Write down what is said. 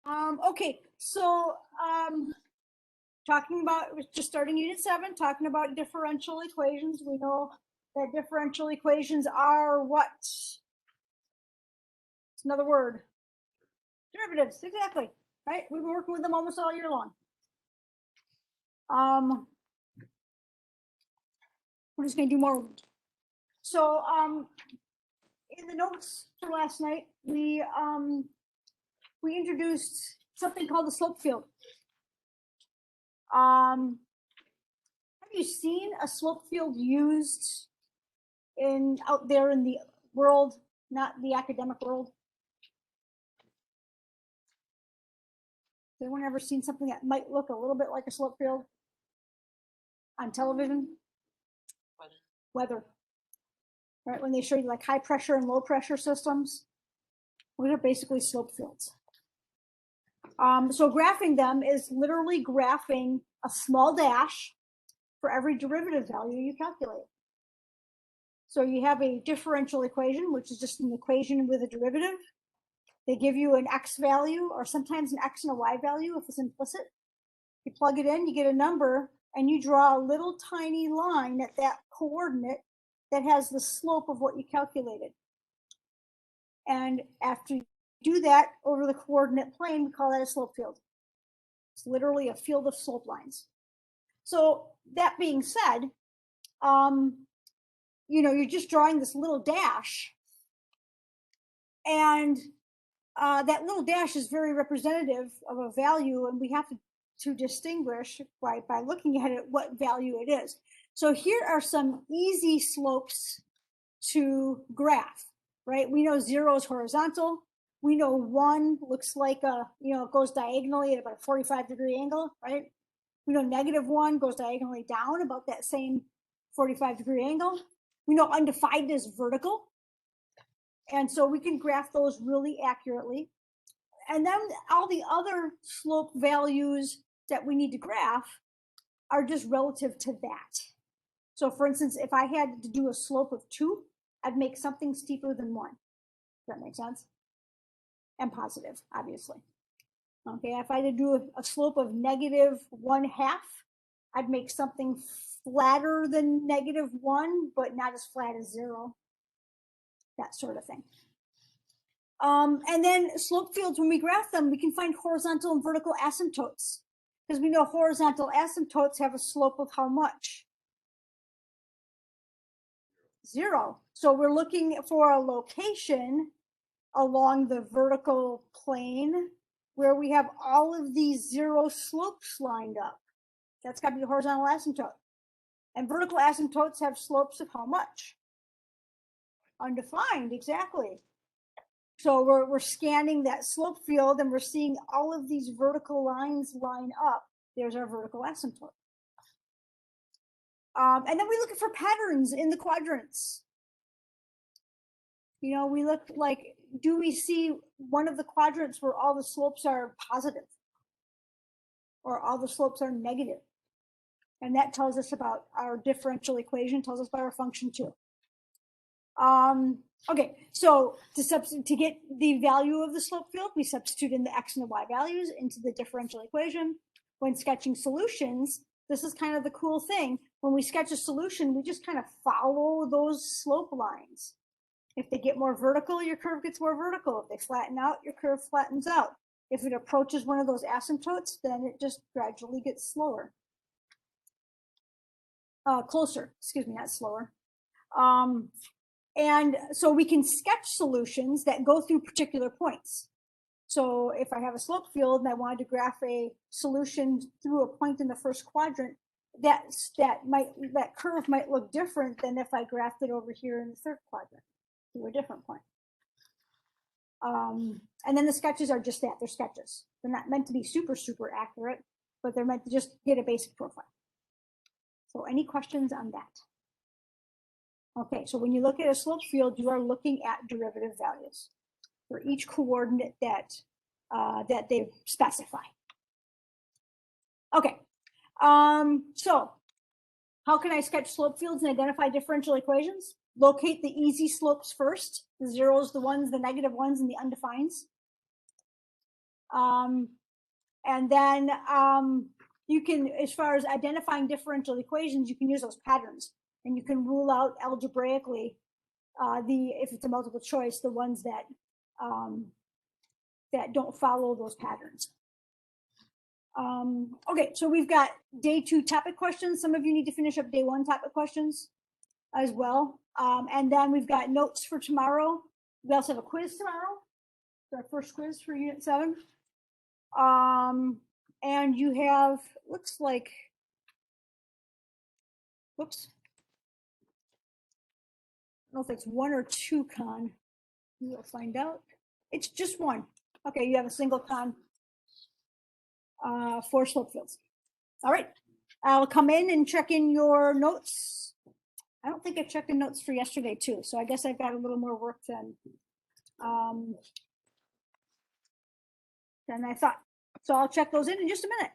Okay, so talking about, just starting Unit 7, talking about differential equations. We know that differential equations are what? It's another word. Derivatives, exactly, right? We've been working with them almost all year long. We're just going to do more. So in the notes for last night, we introduced something called the slope field. Have you seen a slope field used out there in the world, not the academic world? Has anyone ever seen something that might look a little bit like a slope field on television? Weather. Right, when they show you like high pressure and low pressure systems, those are basically slope fields. So graphing them is literally graphing a small dash for every derivative value you calculate. So you have a differential equation, which is just an equation with a derivative. They give you an x value or sometimes an x and a y value if it's implicit. You plug it in, you get a number, and you draw a little tiny line at that coordinate that has the slope of what you calculated. And after you do that over the coordinate plane, we call that a slope field. It's literally a field of slope lines. So that being said, you're just drawing this little dash, and that little dash is very representative of a value, and we have to distinguish by looking at it what value it is. So here are some easy slopes to graph, right? We know 0 is horizontal. We know 1 looks like it goes diagonally at about a 45-degree angle, right? We know -1 goes diagonally down about that same 45-degree angle. We know undefined is vertical. And so we can graph those really accurately. And then all the other slope values that we need to graph are just relative to that. So for instance, if I had to do a slope of 2, I'd make something steeper than 1. Does that make sense? And positive, obviously. Okay, if I had to do a slope of -1/2, I'd make something flatter than -1, but not as flat as 0. That sort of thing. And then slope fields, when we graph them, we can find horizontal and vertical asymptotes, because we know horizontal asymptotes have a slope of how much? 0. So we're looking for a location along the vertical plane where we have all of these 0 slopes lined up. That's got to be a horizontal asymptote. And vertical asymptotes have slopes of how much? Undefined, exactly. So we're scanning that slope field and we're seeing all of these vertical lines line up. There's our vertical asymptote. And then we look for patterns in the quadrants. We look like, do we see one of the quadrants where all the slopes are positive or all the slopes are negative? And that tells us about our differential equation, tells us about our function too. Okay, so to get the value of the slope field, we substitute in the x and the y values into the differential equation. When sketching solutions, this is kind of the cool thing. When we sketch a solution, we just kind of follow those slope lines. If they get more vertical, your curve gets more vertical. If they flatten out, your curve flattens out. If it approaches one of those asymptotes, then it just gradually gets slower. Closer, excuse me, not slower. And so we can sketch solutions that go through particular points. So if I have a slope field and I wanted to graph a solution through a point in the first quadrant, that curve might look different than if I graphed it over here in the third quadrant through a different point. And then the sketches are just that, they're sketches. They're not meant to be super, super accurate, but they're meant to just get a basic profile. So any questions on that? Okay, so when you look at a slope field, you are looking at derivative values for each coordinate that they specify. Okay, so how can I sketch slope fields and identify differential equations? Locate the easy slopes first, the zeros, the ones, the negative ones, and the undefines. And then you can, as far as identifying differential equations, you can use those patterns, and you can rule out algebraically if it's a multiple choice, the ones that that don't follow those patterns. Okay, so we've got day 2 topic questions. Some of you need to finish up day 1 topic questions as well. And then we've got notes for tomorrow. We also have a quiz tomorrow. It's our first quiz for Unit 7. And you have, looks like, whoops. I don't know if it's 1 or 2 con. We'll find out. It's just 1. Okay, you have a single con for slope fields. All right, I'll come in and check in your notes. I don't think I checked in notes for yesterday too, so I guess I've got a little more work than I thought. So I'll check those in just a minute.